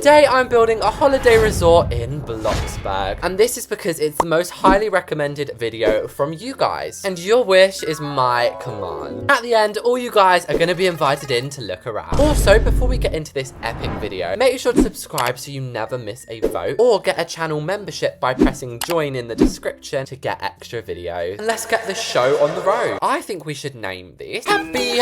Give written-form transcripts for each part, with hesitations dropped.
Today I'm building a holiday resort in BLOXBURG, and this is because it's the most highly recommended video from you guys, and your wish is my command. At the end, all you guys are going to be invited in to look around. Also, before we get into this epic video, make sure to subscribe so you never miss a vote, or get a channel membership by pressing join in the description to get extra videos. And let's get this show on the road. I think we should name this Happy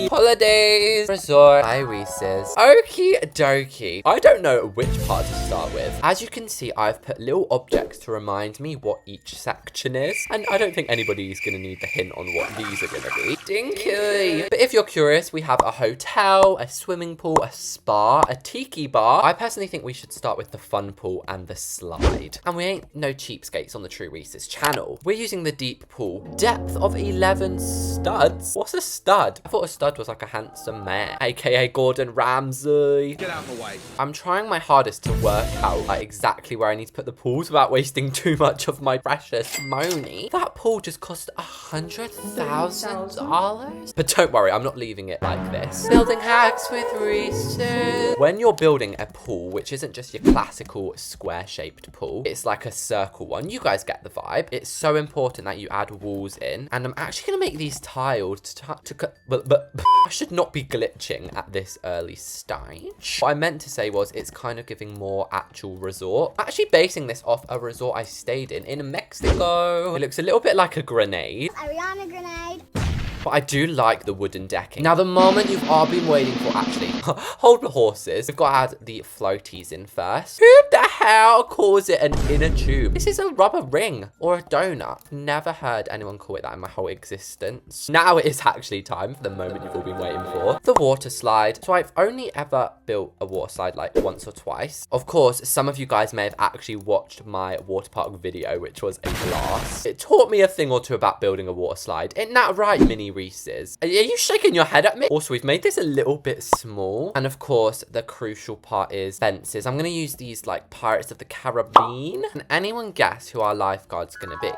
Holidays Resort by Reeses. Okie dokie. I don't know which part to start with. As you can see, I've put little objects to remind me what each section is, and I don't think anybody's gonna need the hint on what these are gonna be. Dinky. But if you're curious, we have a hotel, a swimming pool, a spa, a tiki bar. I personally think we should start with the fun pool and the slide. And we ain't no cheapskates on the True Reeses channel. We're using the deep pool. Depth of 11 studs. What's a stud? I thought a stud was like a handsome man, aka Gordon Ramsay. Get out of the way. I'm trying my hardest to work out like exactly where I need to put the pools without wasting too much of my precious money. That pool just cost $100,000. But don't worry, I'm not leaving it like this. Building hacks with Reeses. When you're building a pool, which isn't just your classical square-shaped pool, it's like a circle one. You guys get the vibe. It's so important that you add walls in, and I'm actually gonna make these tiled but I should not be glitching at this early stage. What I meant to say was it's kind of giving more actual resort. I'm actually basing this off a resort I stayed in Mexico. It looks a little bit like a grenade. Ariana grenade. But I do like the wooden decking. Now, the moment you've all been waiting for, actually, hold the horses. We've got to add the floaties in first. Who the hell calls it an inner tube? This is a rubber ring or a donut. Never heard anyone call it that in my whole existence. Now it is actually time for the moment you've all been waiting for. The water slide. So I've only ever built a water slide like once or twice. Of course, some of you guys may have actually watched my water park video, which was a blast. It taught me a thing or two about building a water slide. Isn't that right, Mini Reeses? Are you shaking your head at me? Also, we've made this a little bit small. And of course, the crucial part is fences. I'm going to use these like Pirates of the Caribbean. Can anyone guess who our lifeguard's going to be?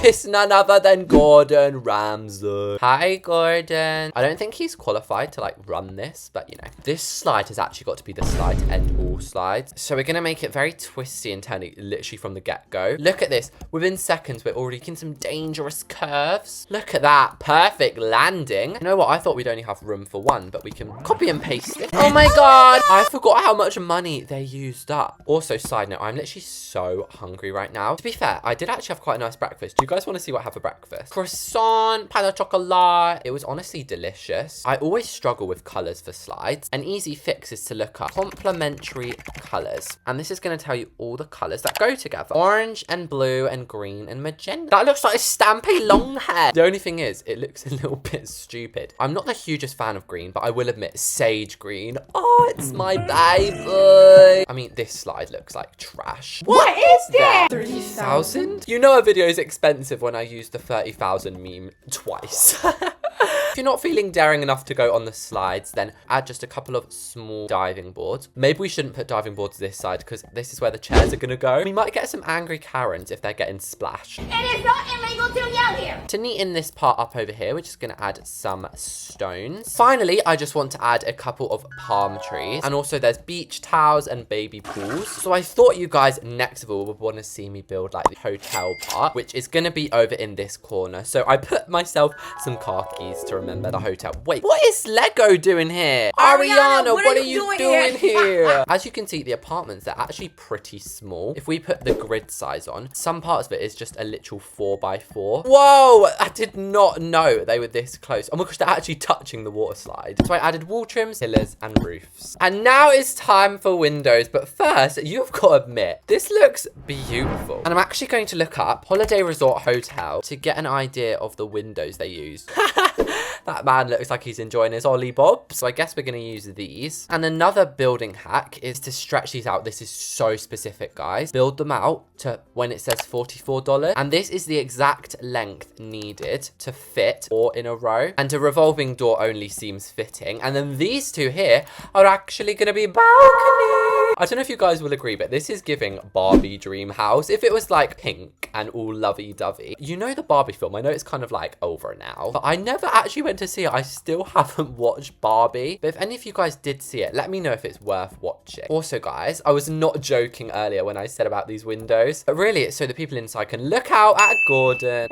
It's none other than Gordon Ramsay. Hi, Gordon. I don't think he's qualified to like run this, but you know. This slide has actually got to be the slide to end all slides. So we're going to make it very twisty and turny literally from the get-go. Look at this. Within seconds, we're already in some dangerous curves. Look at that. Perfect landing. You know what? I thought we'd only have room for one, but we can copy and paste it. Oh my god. I forgot how much money they used up. Also, side note, I'm literally so hungry right now. To be fair, I did actually have quite a nice breakfast. Do you guys want to see what I had for breakfast? Croissant, pain au chocolat. It was honestly delicious. I always struggle with colors for slides. An easy fix is to look up complementary colors. And this is going to tell you all the colors that go together. Orange and blue and green and magenta. That looks like a Stampy Longhair. The only thing is, it looks a little bit stupid. I'm not the hugest fan of green, but I will admit, sage green. Oh, it's my baby. I mean, this slide looks like trash. What is that? 30,000? You know a video is expensive when I use the 30,000 meme twice. If you're not feeling daring enough to go on the slides, then add just a couple of small diving boards. Maybe we shouldn't put diving boards this side because this is where the chairs are going to go. We might get some angry Karens if they're getting splashed. It is not illegal to yell here. To neaten this part up over here, we're just going to add some stones. Finally, I just want to add a couple of palm trees. And also there's beach towels and baby pools. So I thought you guys next of all would want to see me build like the hotel part, which is going to be over in this corner. So I put myself some car keys to remember the hotel. Wait, what is Lego doing here? Ariana, what are you doing here? As you can see, the apartments, they're actually pretty small. If we put the grid size on, some parts of it is just a literal 4x4. Whoa, I did not know they were this close. Oh my gosh, they're actually touching the water slide. So I added wall trims, pillars, and roofs. And now it's time for windows. But first, you've got to admit, this looks beautiful. And I'm actually going to look up Holiday Resort Hotel to get an idea of the windows they use. That man looks like he's enjoying his Ollie Bob. So I guess we're going to use these. And another building hack is to stretch these out. This is so specific, guys. Build them out to when it says $44. And this is the exact length needed to fit all in a row. And a revolving door only seems fitting. And then these two here are actually going to be balconies. I don't know if you guys will agree, but this is giving Barbie dream house. If it was like pink and all lovey-dovey. You know the Barbie film? I know it's kind of like over now. But I never actually went went to see it, I still haven't watched Barbie. But if any of you guys did see it, let me know if it's worth watching. Also, guys, I was not joking earlier when I said about these windows. But really, it's so the people inside can look out at Gordon.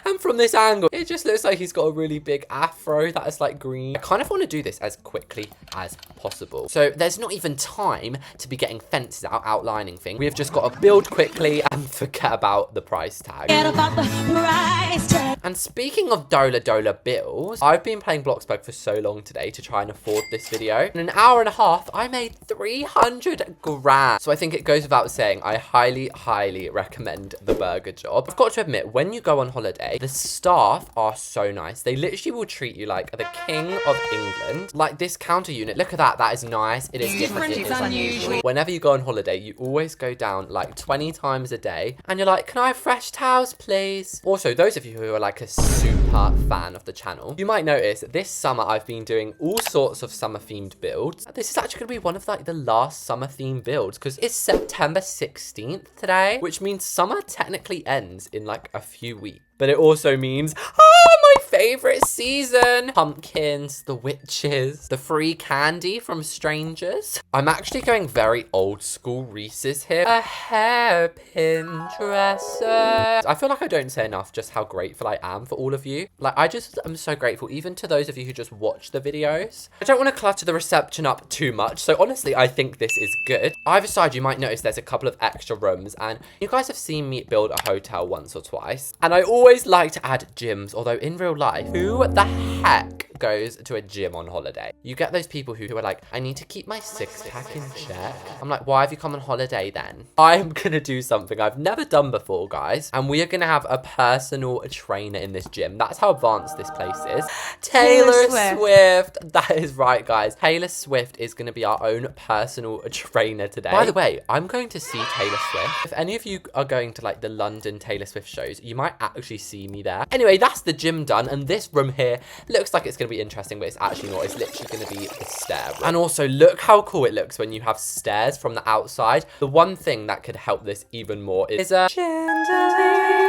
And from this angle, it just looks like he's got a really big afro that is like green. I kind of want to do this as quickly as possible. So there's not even time to be getting fences out, outlining things. We have just got to build quickly and forget about the price tag. Forget about the price tag. And speaking of dollar bills, I've been playing BLOXBURG for so long today to try and afford this video. In an hour and a half, I made 300 grand. So I think it goes without saying, I highly recommend the burger job. I've got to admit, when you go on holiday, the staff are so nice. They literally will treat you like the king of England. Like this counter unit, look at that. That is nice. It is different. It is unusual. Whenever you go on holiday, you always go down like 20 times a day. And you're like, can I have fresh towels, please? Also, those of you who are like a super fan of the channel, you might notice this summer I've been doing all sorts of summer themed builds. This is actually gonna be one of like the last summer themed builds because it's September 16th today, which means summer technically ends in like a few weeks. But it also means, my favorite season. Pumpkins, the witches, the free candy from strangers. I'm actually going very old school Reese's here. A hairpin dresser. I feel like I don't say enough just how grateful I am for all of you. Like, I just am so grateful, even to those of you who just watch the videos. I don't want to clutter the reception up too much, so honestly, I think this is good. Either side, you might notice there's a couple of extra rooms, and you guys have seen me build a hotel once or twice, and I always like to add gyms, although in real life, who the heck goes to a gym on holiday? You get those people who are like, I need to keep my six-pack in check. I'm like, why have you come on holiday then? I'm gonna do something I've never done before, guys, and we are gonna have a personal trainer in this gym. That's how advanced this place is. Taylor Swift. That is right, guys. Taylor Swift is gonna be our own personal trainer today. By the way, I'm going to see Taylor Swift. If any of you are going to like the London Taylor Swift shows, you might actually see me there. Anyway, that's the gym done, and this room here looks like it's gonna be interesting, but it's actually not. It's literally gonna be the stair room. And also, look how cool it looks when you have stairs from the outside. The one thing that could help this even more is a chandelier.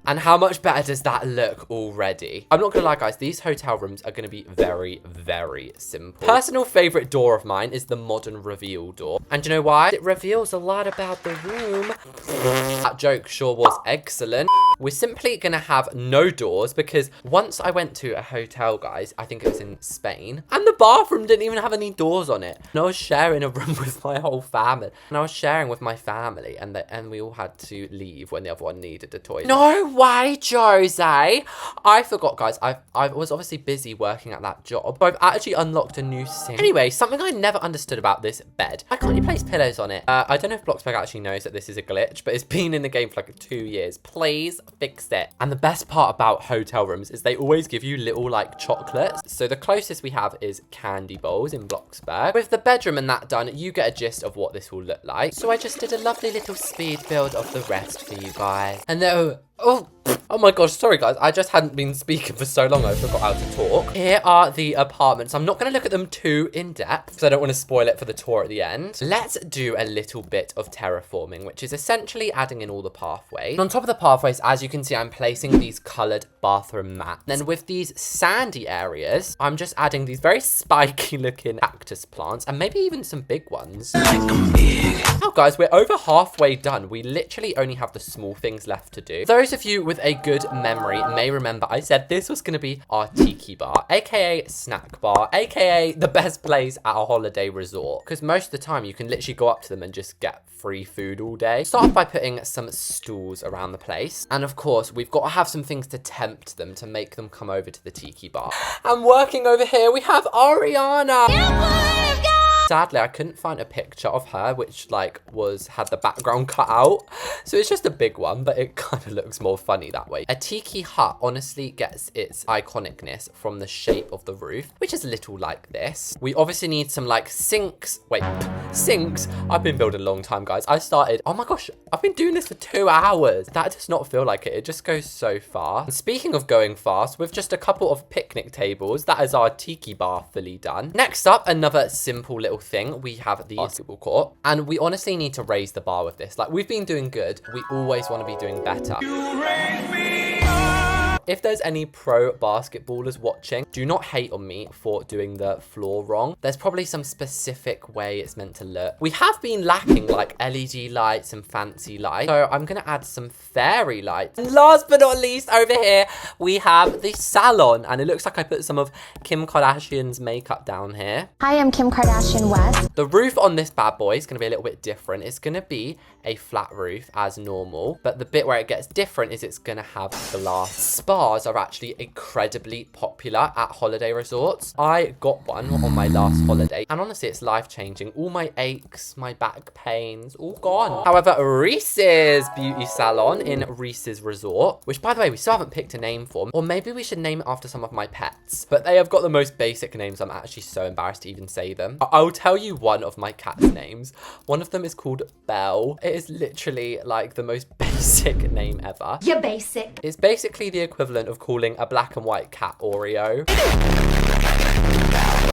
And how much better does that look already? I'm not gonna lie, guys, these hotel rooms are gonna be very simple. Personal favorite door of mine is the modern reveal door. And do you know why? It reveals a lot about the room. That joke sure was excellent. We're simply gonna have no doors because once I went to a hotel, guys, I think it was in Spain, and the bathroom didn't even have any doors on it. And I was sharing a room with my whole family. And I was sharing with my family, and we all had to leave when the other one needed a toilet. No way, Jose. I forgot, guys. I was obviously busy working at that job, but I've actually unlocked a new sink. Anyway, something I never understood about this bed. Why can't you place pillows on it? I don't know if BLOXBURG actually knows that this is a glitch, but it's been in the game for like 2 years. Please fix it. And the best part about hotel rooms is they always give you little like chocolates. So the closest we have is candy bowls in BLOXBURG. With the bedroom and that done, you get a gist of what this will look like. So I just did a lovely little speed build of the rest for you guys. And then, oh my gosh, sorry guys, I just hadn't been speaking for so long I forgot how to talk. Here are the apartments. I'm not going to look at them too in depth because I don't want to spoil it for the tour at the end. Let's do a little bit of terraforming, which is essentially adding in all the pathways. And on top of the pathways, as you can see, I'm placing these coloured bathroom mats. Then with these sandy areas, I'm just adding these very spiky looking cactus plants and maybe even some big ones. Now guys, we're over halfway done. We literally only have the small things left to do. Those of you with a good memory may remember I said this was going to be our tiki bar, aka snack bar, aka the best place at a holiday resort, because most of the time you can literally go up to them and just get free food all day. Start off by putting some stools around the place, and of course we've got to have some things to tempt them, to make them come over to the tiki bar. And working over here we have Ariana. Sadly, I couldn't find a picture of her which like had the background cut out. So it's just a big one, but it kind of looks more funny that way. A tiki hut honestly gets its iconicness from the shape of the roof, which is a little like this. We obviously need some like sinks. Wait, sinks? I've been building a long time, guys. I started, oh my gosh, I've been doing this for 2 hours. That does not feel like it. It just goes so fast. And speaking of going fast, with just a couple of picnic tables, that is our tiki bar fully done. Next up, another simple little thing. We have the basketball court, and we honestly need to raise the bar with this. Like, we've been doing good. We always want to be doing better. If there's any pro basketballers watching, do not hate on me for doing the floor wrong. There's probably some specific way it's meant to look. We have been lacking like LED lights and fancy lights, so I'm gonna add some fairy lights. And last but not least, over here, we have the salon, and it looks like I put some of Kim Kardashian's makeup down here. Hi, I'm Kim Kardashian West. The roof on this bad boy is gonna be a little bit different. It's gonna be a flat roof as normal, but the bit where it gets different is it's gonna have glass. Spas are actually incredibly popular at holiday resorts. I got one on my last holiday, and honestly, it's life-changing. All my aches, my back pains, all gone. However, Reeses Beauty Salon in Reeses Resort, which by the way, we still haven't picked a name for, or maybe we should name it after some of my pets, but they have got the most basic names. I'm actually so embarrassed to even say them. I'll tell you one of my cat's names. One of them is called Belle. It is literally like the most basic name ever. You're basic. It's basically the equivalent of calling a black and white cat Oreo.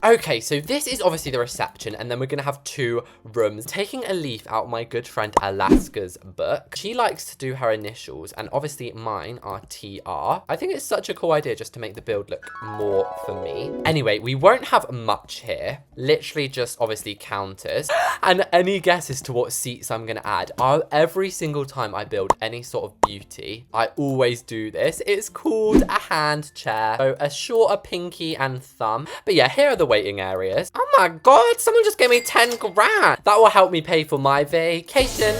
Okay, so this is obviously the reception, and then we're gonna have 2 rooms. Taking a leaf out of my good friend Alaska's book, she likes to do her initials, and obviously mine are TR. I think it's such a cool idea just to make the build look more for me. Anyway, we won't have much here. Literally just obviously counters. And any guess as to what seats I'm gonna add? Every single time I build any sort of beauty, I always do this. It's called a hand chair. So a shorter pinky and thumb. But yeah, here are the waiting areas. Oh my god, someone just gave me 10 grand. That will help me pay for my vacation.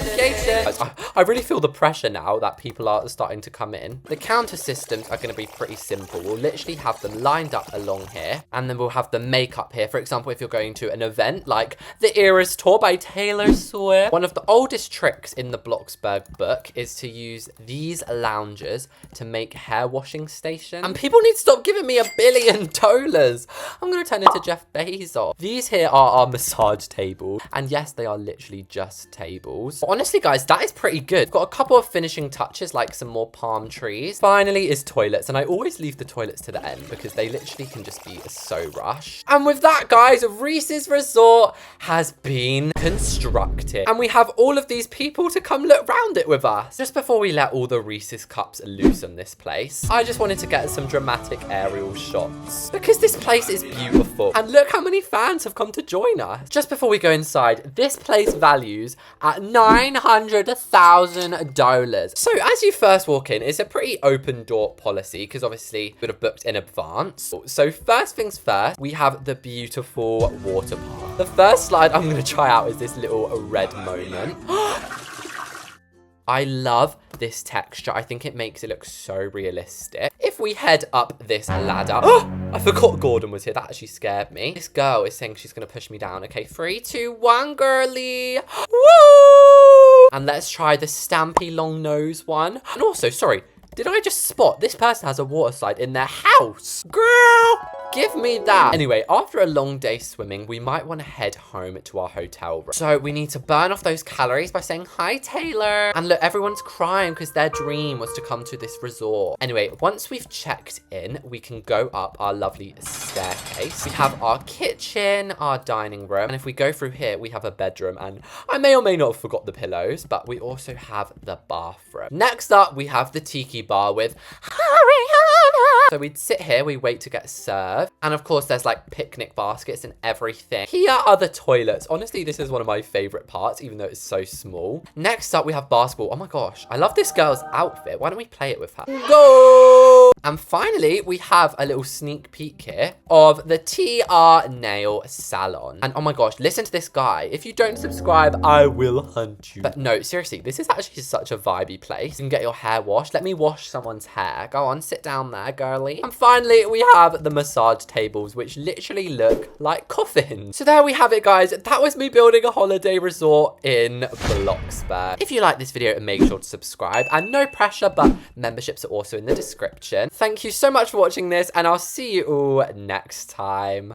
I really feel the pressure now that people are starting to come in. The counter systems are going to be pretty simple. We'll literally have them lined up along here, and then we'll have the makeup here. For example, if you're going to an event like the Eras Tour by Taylor Swift. One of the oldest tricks in the BLOXBURG book is to use these loungers to make hair washing stations. And people need to stop giving me $1 billion. I'm going to turn into Jeff Bezos. These here are our massage tables, and yes, they are literally just tables. But honestly, guys, that is pretty good. We've got a couple of finishing touches, like some more palm trees. Finally is toilets, and I always leave the toilets to the end because they literally can just be so rushed. And with that, guys, Reeses Resort has been constructed, and we have all of these people to come look round it with us. Just before we let all the Reeses Cups loose on this place, I just wanted to get some dramatic aerial shots because this place is beautiful, and look how many fans have come to join us. Just before we go inside, this place values at $900,000. So as you first walk in, it's a pretty open door policy because obviously you would have booked in advance. So first things first, we have the beautiful water park. The first slide I'm going to try out is this little red moment. I love this texture. I think it makes it look so realistic. If we head up this ladder, I forgot Gordon was here. That actually scared me. This girl is saying she's gonna push me down. Okay, 3, 2, 1, girly. Woo! And let's try the Stampy long nose one. And also, sorry, did I just spot this person has a water slide in their house? Girl, give me that. Anyway, after a long day swimming, we might want to head home to our hotel room. So we need to burn off those calories by saying, hi, Taylor. And look, everyone's crying because their dream was to come to this resort. Anyway, once we've checked in, we can go up our lovely staircase. We have our kitchen, our dining room. And if we go through here, we have a bedroom. And I may or may not have forgot the pillows, but we also have the bathroom. Next up, we have the tiki bar with Ariana. So we'd sit here, we wait to get served. And of course, there's like picnic baskets and everything. Here are the toilets. Honestly, this is one of my favorite parts, even though it's so small. Next up, we have basketball. Oh my gosh, I love this girl's outfit. Why don't we play it with her? Go! And finally, we have a little sneak peek here of the TR Nail Salon. And oh my gosh, listen to this guy. If you don't subscribe, I will hunt you. But no, seriously, this is actually such a vibey place. You can get your hair washed. Let me wash someone's hair. Go on, sit down there, girly. And finally, we have the massage tables, which literally look like coffins. So there we have it, guys. That was me building a holiday resort in BLOXBURG. If you like this video, make sure to subscribe. And no pressure, but memberships are also in the description. Thank you so much for watching this, and I'll see you all next time.